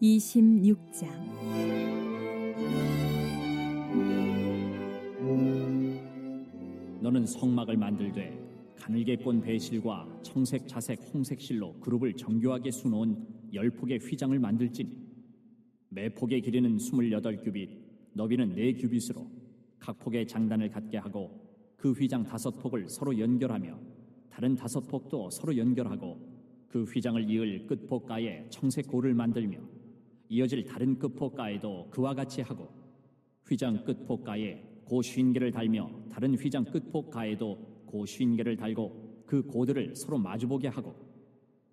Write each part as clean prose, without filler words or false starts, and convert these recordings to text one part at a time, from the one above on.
26장. 너는 성막을 만들되 가늘게 꼰 배실과 청색, 자색, 홍색 실로 그룹을 정교하게 수놓은 10폭의 휘장을 만들지니 매 폭의 길이는 28규빗, 너비는 4규빗으로 각 폭의 장단을 갖게 하고 그 휘장 5폭을 서로 연결하며 다른 5폭도 서로 연결하고 그 휘장을 이을 끝폭가에 청색 고를 만들며 이어질 다른 끝폭가에도 그와 같이 하고 휘장 끝폭가에 고 50개를 달며 다른 휘장 끝폭가에도 고 50개를 달고 그 고들을 서로 마주보게 하고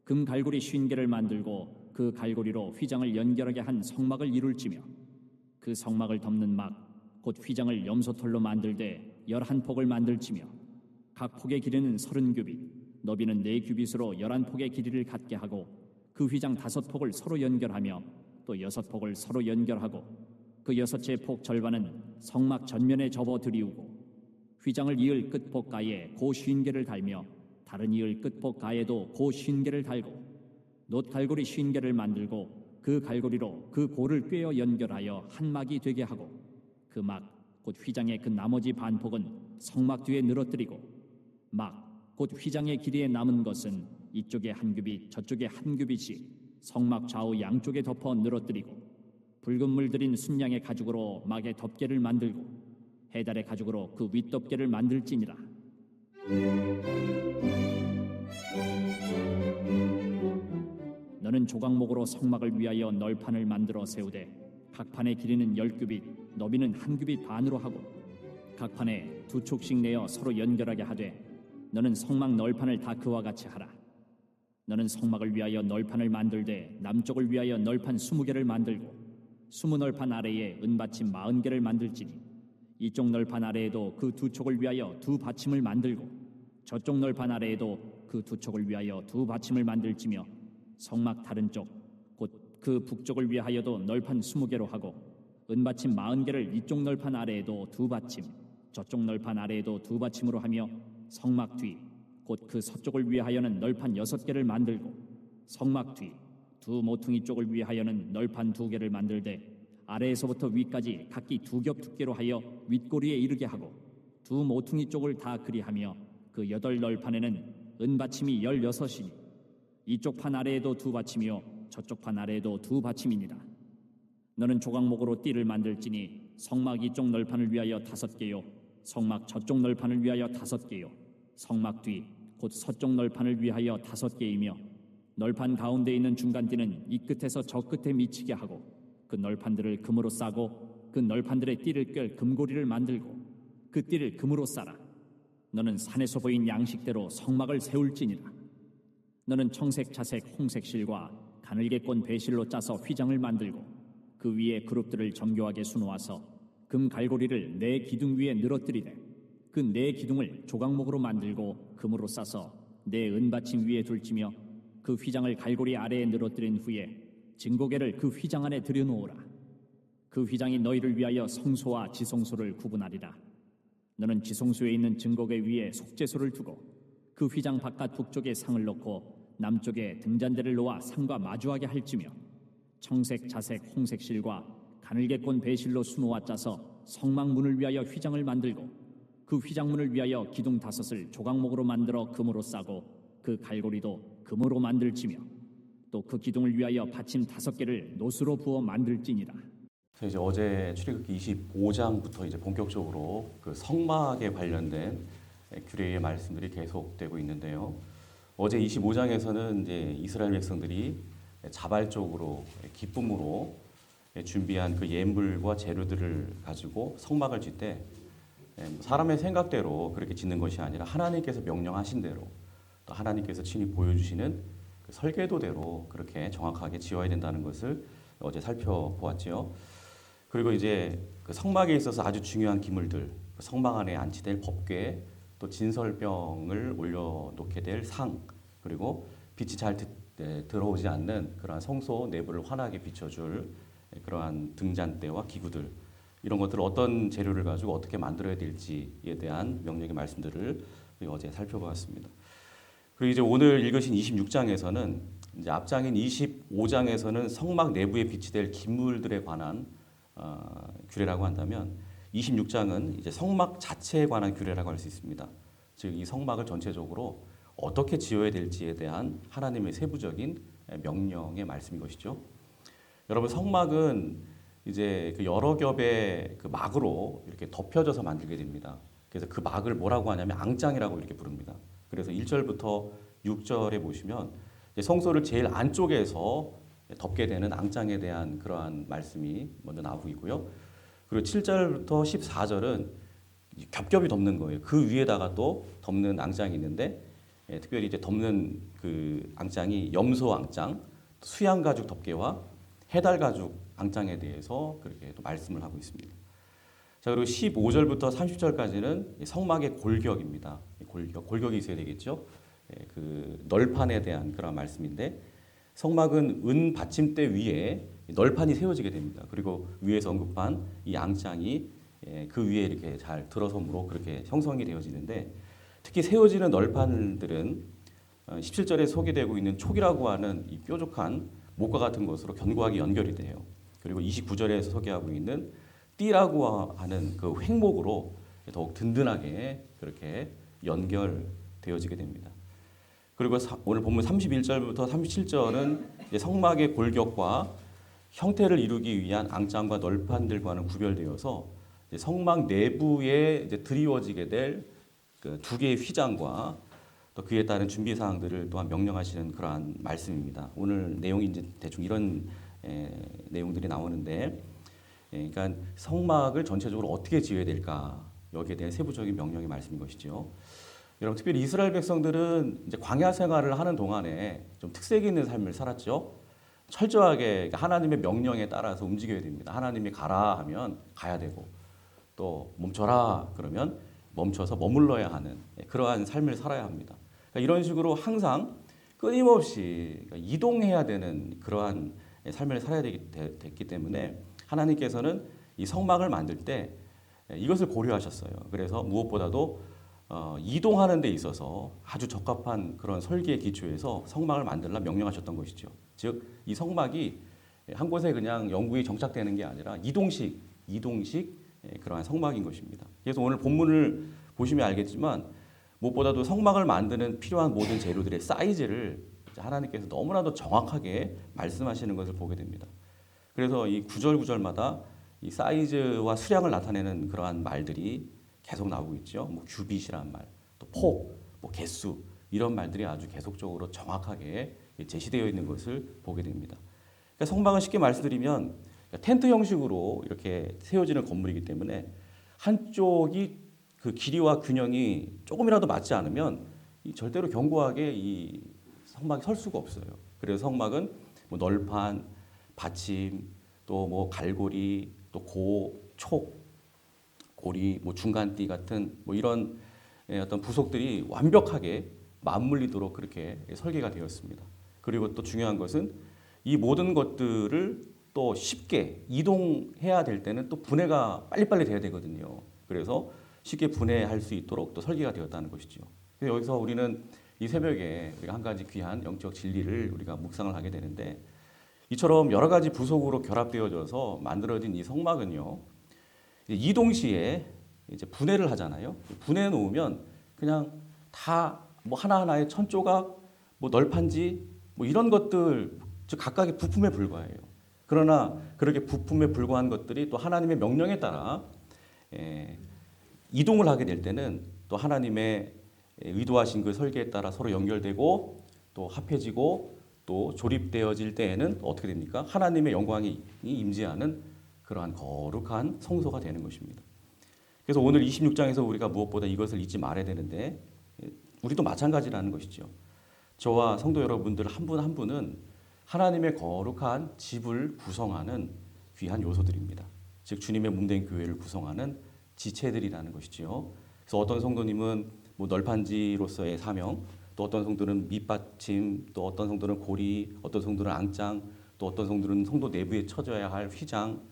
금 갈고리 50개를 만들고 그 갈고리로 휘장을 연결하게 한 성막을 이룰지며 그 성막을 덮는 막 곧 휘장을 염소털로 만들되 11폭을 만들지며 각 폭의 길이는 30규빗, 너비는 4규빗으로 11폭의 길이를 갖게 하고 그 휘장 5폭을 서로 연결하며 또 6폭을 서로 연결하고 그 6째 폭 절반은 성막 전면에 접어 들이우고 휘장을 이을 끝폭가에 고 50개를 달며 다른 이을 끝폭가에도 고 50개를 달고 놋 갈고리 50개를 만들고 그 갈고리로 그 고를 꿰어 연결하여 한 막이 되게 하고 그 막 곧 휘장의 그 나머지 반폭은 성막 뒤에 늘어뜨리고 막 곧 휘장의 길이에 남은 것은 이쪽에 1규빗 저쪽에 1규빗이 성막 좌우 양쪽에 덮어 늘어뜨리고 붉은 물 들인 순양의 가죽으로 막의 덮개를 만들고 해달의 가죽으로 그 윗덮개를 만들지니라. 너는 조각목으로 성막을 위하여 널판을 만들어 세우되 각 판의 길이는 10규빗, 너비는 1규빗 반으로 하고 각 판에 2촉씩 내어 서로 연결하게 하되 너는 성막 널판을 다 그와 같이 하라. 너는 성막을 위하여 널판을 만들되 남쪽을 위하여 널판 20개를 만들고 20널판 아래에 은받침 40개를 만들지니 이쪽 널판 아래에도 그 2촉을 위하여 2받침을 만들고 저쪽 널판 아래에도 그 2촉을 위하여 2받침을 만들지며 성막 다른 쪽 곧 그 북쪽을 위하여도 널판 20개로 하고 은받침 40개를 이쪽 널판 아래에도 2받침 저쪽 널판 아래에도 2받침으로 하며 성막 뒤 곧 그 서쪽을 위하여는 널판 6개를 만들고 성막 뒤 두 모퉁이 쪽을 위하여는 널판 2개를 만들되 아래에서부터 위까지 각기 2겹 두께로 하여 윗꼬리에 이르게 하고 두 모퉁이 쪽을 다 그리하며 그 8널판에는 은받침이 16이니 이쪽 판 아래에도 2받침이요 저쪽 판 아래에도 2받침이니라. 너는 조각목으로 띠를 만들지니 성막 이쪽 널판을 위하여 5개요 성막 저쪽 널판을 위하여 5개요 성막 뒤 곧 서쪽 널판을 위하여 5개이며 널판 가운데 있는 중간띠는 이 끝에서 저 끝에 미치게 하고 그 널판들을 금으로 싸고 그 널판들의 띠를 꿰 금고리를 만들고 그 띠를 금으로 싸라. 너는 산에서 보인 양식대로 성막을 세울지니라. 너는 청색, 자색, 홍색 실과 가늘게 꼰 배실로 짜서 휘장을 만들고 그 위에 그룹들을 정교하게 수놓아서 금 갈고리를 4기둥 위에 늘어뜨리되 그 4기둥을 조각목으로 만들고 금으로 싸서 4은받침 위에 둘지며 그 휘장을 갈고리 아래에 늘어뜨린 후에 증거계를 그 휘장 안에 들여놓으라. 그 휘장이 너희를 위하여 성소와 지성소를 구분하리라. 너는 지성소에 있는 증거계 위에 속죄소를 두고 그 휘장 바깥 북쪽에 상을 놓고 남쪽에 등잔대를 놓아 상과 마주하게 할지며 청색, 자색, 홍색 실과 가늘게 꼰 배실로 수놓아 짜서 성막 문을 위하여 휘장을 만들고 그 휘장문을 위하여 기둥 5을 조각목으로 만들어 금으로 싸고 그 갈고리도 금으로 만들지며 또 그 기둥을 위하여 받침 5개를 노수로 부어 만들지니라. 이제 어제 출애굽기 25장부터 이제 본격적으로 그 성막에 관련된 규례의 말씀들이 계속되고 있는데요. 어제 25장에서는 이제 이스라엘 백성들이 자발적으로 기쁨으로 준비한 그 예물과 재료들을 가지고 성막을 짓되 사람의 생각대로 그렇게 짓는 것이 아니라 하나님께서 명령하신 대로 또 하나님께서 친히 보여주시는 그 설계도대로 그렇게 정확하게 지어야 된다는 것을 어제 살펴보았지요. 그리고 이제 그 성막에 있어서 아주 중요한 기물들, 성막 안에 안치될 법궤, 또 진설병을 올려놓게 될 상, 그리고 빛이 잘 들어오지 않는 그러한 성소 내부를 환하게 비춰줄 그러한 등잔대와 기구들, 이런 것들을 어떤 재료를 가지고 어떻게 만들어야 될지에 대한 명령의 말씀들을 어제 살펴보았습니다. 그리고 이제 오늘 읽으신 26장에서는 이제 앞장인 25장에서는 성막 내부에 비치될 기물들에 관한 규례라고 한다면 26장은 이제 성막 자체에 관한 규례라고 할 수 있습니다. 즉 이 성막을 전체적으로 어떻게 지어야 될지에 대한 하나님의 세부적인 명령의 말씀인 것이죠. 여러분 성막은 이제 그 여러 겹의 그 막으로 이렇게 덮여져서 만들게 됩니다. 그래서 그 막을 뭐라고 하냐면 앙장이라고 이렇게 부릅니다. 그래서 1절부터 6절에 보시면 성소를 제일 안쪽에서 덮게 되는 앙장에 대한 그러한 말씀이 먼저 나오고 있고요. 그리고 7절부터 14절은 겹겹이 덮는 거예요. 그 위에다가 또 덮는 앙장이 있는데 특별히 이제 덮는 그 앙장이 염소 앙장, 수양 가죽 덮개와 해달 가죽 앙장에 대해서 그렇게 또 말씀을 하고 있습니다. 자, 그리고 15절부터 30절까지는 성막의 골격입니다. 골격이 있어야 되겠죠. 그 널판에 대한 그런 말씀인데 성막은 은 받침대 위에 널판이 세워지게 됩니다. 그리고 위에서 언급한 이 앙장이 그 위에 이렇게 잘 들어섬으로 그렇게 형성이 되어지는데 특히 세워지는 널판들은 17절에 소개되고 있는 촉이라고 하는 이 뾰족한 목과 같은 것으로 견고하게 연결이 돼요. 그리고 29절에 소개하고 있는 띠라고 하는 그 횡목으로 더욱 든든하게 그렇게 연결되어지게 됩니다. 그리고 오늘 본문 31절부터 37절은 성막의 골격과 형태를 이루기 위한 앙장과 널판들과는 구별되어서 성막 내부에 이제 드리워지게 될 그 두 개의 휘장과 또 그에 따른 준비 사항들을 또한 명령하시는 그러한 말씀입니다. 오늘 내용이 이제 대충 이런 내용들이 나오는데, 그러니까 성막을 전체적으로 어떻게 지어야 될까 여기에 대한 세부적인 명령의 말씀인 것이죠. 여러분 특별히 이스라엘 백성들은 이제 광야 생활을 하는 동안에 좀 특색 있는 삶을 살았죠. 철저하게 하나님의 명령에 따라서 움직여야 됩니다. 하나님이 가라 하면 가야 되고 또 멈춰라 그러면 멈춰서 머물러야 하는 그러한 삶을 살아야 합니다. 그러니까 이런 식으로 항상 끊임없이 이동해야 되는 그러한 삶을 살아야 됐기 때문에 하나님께서는 이 성막을 만들 때 이것을 고려하셨어요. 그래서 무엇보다도 이동하는 데 있어서 아주 적합한 그런 설계의 기초에서 성막을 만들라 명령하셨던 것이죠. 즉 이 성막이 한 곳에 그냥 영구히 정착되는 게 아니라 이동식 그러한 성막인 것입니다. 그래서 오늘 본문을 보시면 알겠지만 무엇보다도 성막을 만드는 필요한 모든 재료들의 사이즈를 하나님께서 너무나도 정확하게 말씀하시는 것을 보게 됩니다. 그래서 이 구절마다 이 사이즈와 수량을 나타내는 그러한 말들이 계속 나오고 있죠. 뭐 규빗이란 말, 또 폭, 뭐 개수 이런 말들이 아주 계속적으로 정확하게 제시되어 있는 것을 보게 됩니다. 그러니까 성막은 쉽게 말씀드리면 텐트 형식으로 이렇게 세워지는 건물이기 때문에 한쪽이 그 길이와 균형이 조금이라도 맞지 않으면 절대로 견고하게 이 성막이 설 수가 없어요. 그래서 성막은 뭐 널판, 받침, 또 뭐 갈고리, 또 촉, 고리, 뭐 중간띠 같은 뭐 이런 어떤 부속들이 완벽하게 맞물리도록 그렇게 설계가 되었습니다. 그리고 또 중요한 것은 이 모든 것들을 또 쉽게 이동해야 될 때는 또 분해가 빨리빨리 돼야 되거든요. 그래서 쉽게 분해할 수 있도록 또 설계가 되었다는 것이죠. 그래서 여기서 우리는 이 새벽에 우리가 한 가지 귀한 영적 진리를 우리가 묵상을 하게 되는데 이처럼 여러 가지 부속으로 결합되어져서 만들어진 이 성막은요. 이동 시에 이제 분해를 하잖아요. 분해해 놓으면 그냥 다 뭐 하나하나의 천조각, 뭐 널판지, 뭐 이런 것들 즉 각각의 부품에 불과해요. 그러나 그렇게 부품에 불과한 것들이 또 하나님의 명령에 따라 이동을 하게 될 때는 또 하나님의 의도하신 그 설계에 따라 서로 연결되고 또 합해지고 또 조립되어질 때에는 어떻게 됩니까? 하나님의 영광이 임재하는 그러한 거룩한 성소가 되는 것입니다. 그래서 오늘 26장에서 우리가 무엇보다 이것을 잊지 말아야 되는데 우리도 마찬가지라는 것이죠. 저와 성도 여러분들 한 분 한 분은 하나님의 거룩한 집을 구성하는 귀한 요소들입니다. 즉 주님의 몸된 교회를 구성하는 지체들이라는 것이지요. 그래서 어떤 성도님은 뭐 널판지로서의 사명, 또 어떤 성도는 밑받침, 또 어떤 성도는 고리, 어떤 성도는 앙장, 또 어떤 성도는 성도 내부에 쳐져야 할 휘장.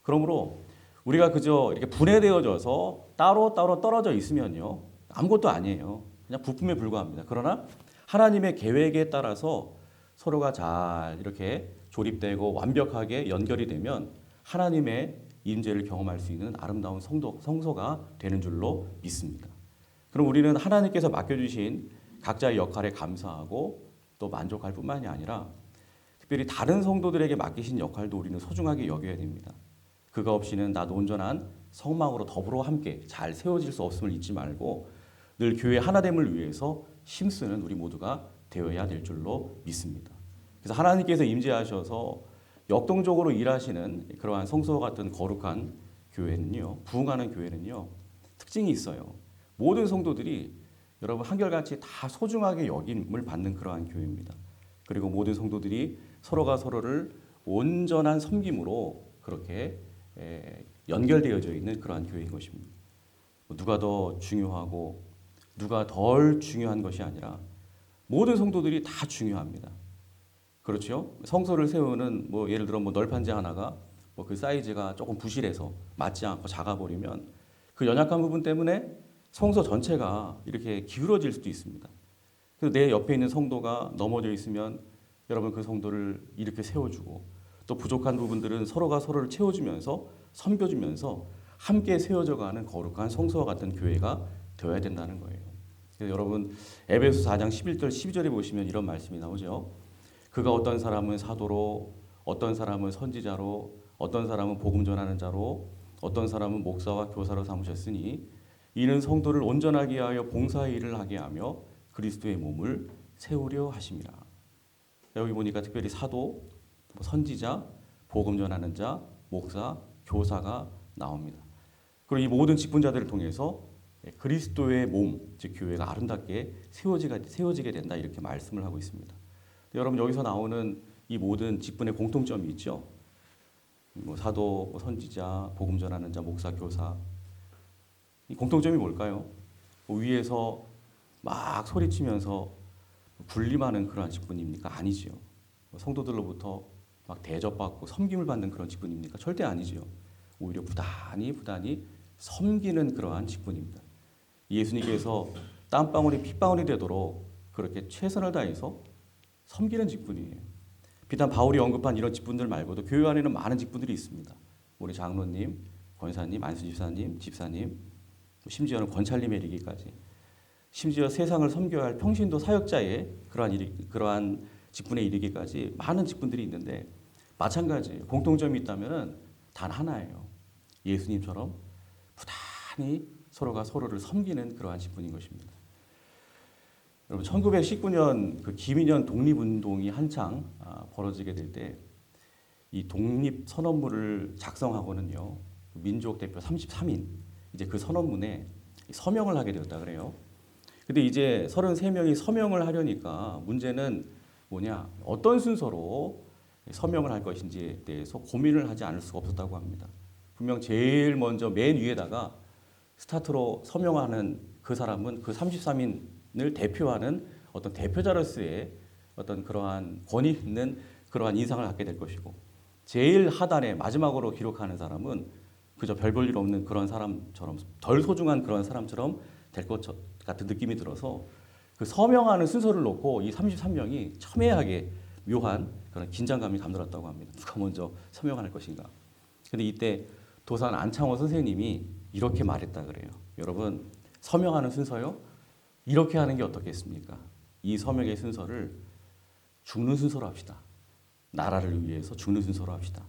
그러므로 우리가 그저 이렇게 분해되어져서 따로 떨어져 있으면요 아무것도 아니에요. 그냥 부품에 불과합니다. 그러나 하나님의 계획에 따라서 서로가 잘 이렇게 조립되고 완벽하게 연결이 되면 하나님의 임재를 경험할 수 있는 아름다운 성소가 되는 줄로 믿습니다. 그럼 우리는 하나님께서 맡겨주신 각자의 역할에 감사하고 또 만족할 뿐만이 아니라 특별히 다른 성도들에게 맡기신 역할도 우리는 소중하게 여겨야 됩니다. 그가 없이는 나도 온전한 성막으로 더불어 함께 잘 세워질 수 없음을 잊지 말고 늘 교회 하나됨을 위해서 힘쓰는 우리 모두가 되어야 될 줄로 믿습니다. 그래서 하나님께서 임재하셔서 역동적으로 일하시는 그러한 성소와 같은 거룩한 교회는요, 부흥하는 교회는요, 특징이 있어요. 모든 성도들이 여러분 한결같이 다 소중하게 여김을 받는 그러한 교회입니다. 그리고 모든 성도들이 서로가 서로를 온전한 섬김으로 그렇게 연결되어져 있는 그러한 교회인 것입니다. 누가 더 중요하고 누가 덜 중요한 것이 아니라 모든 성도들이 다 중요합니다. 그렇죠? 성소를 세우는 예를 들어 널판지 하나가 그 사이즈가 조금 부실해서 맞지 않고 작아 버리면 그 연약한 부분 때문에 성소 전체가 이렇게 기울어질 수도 있습니다. 그래서 내 옆에 있는 성도가 넘어져 있으면 여러분 그 성도를 이렇게 세워주고 또 부족한 부분들은 서로가 서로를 채워주면서 섬겨주면서 함께 세워져가는 거룩한 성소와 같은 교회가 되어야 된다는 거예요. 그래서 여러분 에베소 4장 11절 12절에 보시면 이런 말씀이 나오죠. 그가 어떤 사람은 사도로, 어떤 사람은 선지자로, 어떤 사람은 복음 전하는 자로, 어떤 사람은 목사와 교사로 삼으셨으니 이는 성도를 온전하게 하여 봉사의 일을 하게 하며 그리스도의 몸을 세우려 하심이라. 여기 보니까 특별히 사도, 선지자, 복음 전하는 자, 목사, 교사가 나옵니다. 그리고 이 모든 직분자들을 통해서 그리스도의 몸, 즉 교회가 아름답게 세워지게 된다 이렇게 말씀을 하고 있습니다. 여러분 여기서 나오는 이 모든 직분의 공통점이 있죠. 사도, 선지자, 복음 전하는 자, 목사, 교사. 이 공통점이 뭘까요? 위에서 막 소리치면서 군림하는 그러한 직분입니까? 아니지요. 성도들로부터 막 대접받고 섬김을 받는 그런 직분입니까? 절대 아니지요. 오히려 부단히 섬기는 그러한 직분입니다. 예수님께서 땀방울이 핏방울이 되도록 그렇게 최선을 다해서 섬기는 직분이에요. 비단 바울이 언급한 이런 직분들 말고도 교회 안에는 많은 직분들이 있습니다. 우리 장로님, 권사님, 안수집사님, 집사님, 심지어는 권찰님에 이르기까지, 심지어 세상을 섬겨야 할 평신도 사역자의 그러한 직분에 이르기까지 많은 직분들이 있는데 마찬가지 공통점이 있다면 단 하나예요. 예수님처럼 부단히 서로가 서로를 섬기는 그러한 직분인 것입니다. 여러분 1919년 그 기민연 독립운동이 한창 벌어지게 될 때 이 독립 선언문을 작성하고는요 민족 대표 33인 이제 그 선언문에 서명을 하게 되었다 그래요. 근데 이제 33명이 서명을 하려니까 문제는 뭐냐, 어떤 순서로 서명을 할 것인지에 대해서 고민을 하지 않을 수가 없었다고 합니다. 분명 제일 먼저 맨 위에다가 스타트로 서명하는 그 사람은 그 33인을 대표하는 어떤 대표자로서의 어떤 그러한 권위 있는 그러한 인상을 갖게 될 것이고, 제일 하단에 마지막으로 기록하는 사람은 그저 별 볼 일 없는 그런 사람처럼, 덜 소중한 그런 사람처럼 될 것 같은 느낌이 들어서 그 서명하는 순서를 놓고 이 33명이 첨예하게 묘한 그런 긴장감이 감돌았다고 합니다. 누가 먼저 서명할 것인가. 근데 이때 도산 안창호 선생님이 이렇게 말했다 그래요. 여러분, 서명하는 순서요? 이렇게 하는 게 어떻겠습니까? 이 서명의 순서를 죽는 순서로 합시다. 나라를 위해서 죽는 순서로 합시다.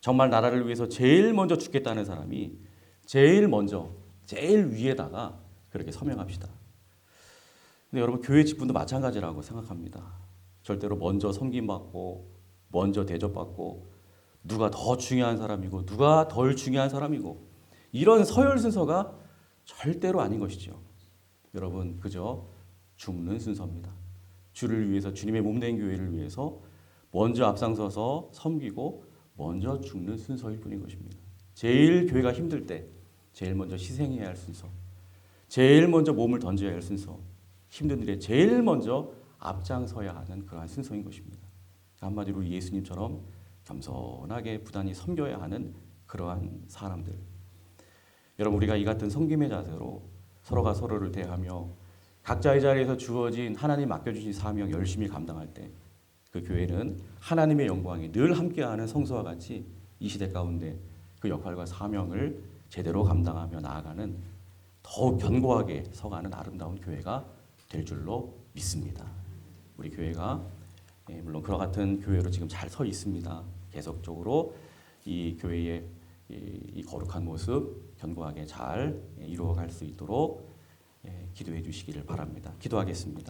정말 나라를 위해서 제일 먼저 죽겠다는 사람이 제일 먼저, 제일 위에다가 그렇게 서명합시다. 근데 여러분, 교회 직분도 마찬가지라고 생각합니다. 절대로 먼저 섬김받고, 먼저 대접받고, 누가 더 중요한 사람이고, 누가 덜 중요한 사람이고, 이런 서열 순서가 절대로 아닌 것이죠. 여러분, 그저 죽는 순서입니다. 주를 위해서, 주님의 몸된 교회를 위해서 먼저 앞장서서 섬기고 먼저 죽는 순서일 뿐인 것입니다. 제일 교회가 힘들 때 제일 먼저 희생해야 할 순서, 제일 먼저 몸을 던져야 할 순서, 힘든 일에 제일 먼저 앞장서야 하는 그러한 순서인 것입니다. 한마디로 예수님처럼 겸손하게 부단히 섬겨야 하는 그러한 사람들. 여러분, 우리가 이 같은 섬김의 자세로 서로가 서로를 대하며 각자의 자리에서 주어진 하나님 맡겨주신 사명 열심히 감당할 때 그 교회는 하나님의 영광이 늘 함께하는 성소와 같이 이 시대 가운데 그 역할과 사명을 제대로 감당하며 나아가는 더욱 견고하게 서가는 아름다운 교회가 될 줄로 믿습니다. 우리 교회가 물론 그와 같은 교회로 지금 잘 서 있습니다. 계속적으로 이 교회의 이 거룩한 모습 견고하게 잘 이루어갈 수 있도록 기도해 주시기를 바랍니다. 기도하겠습니다.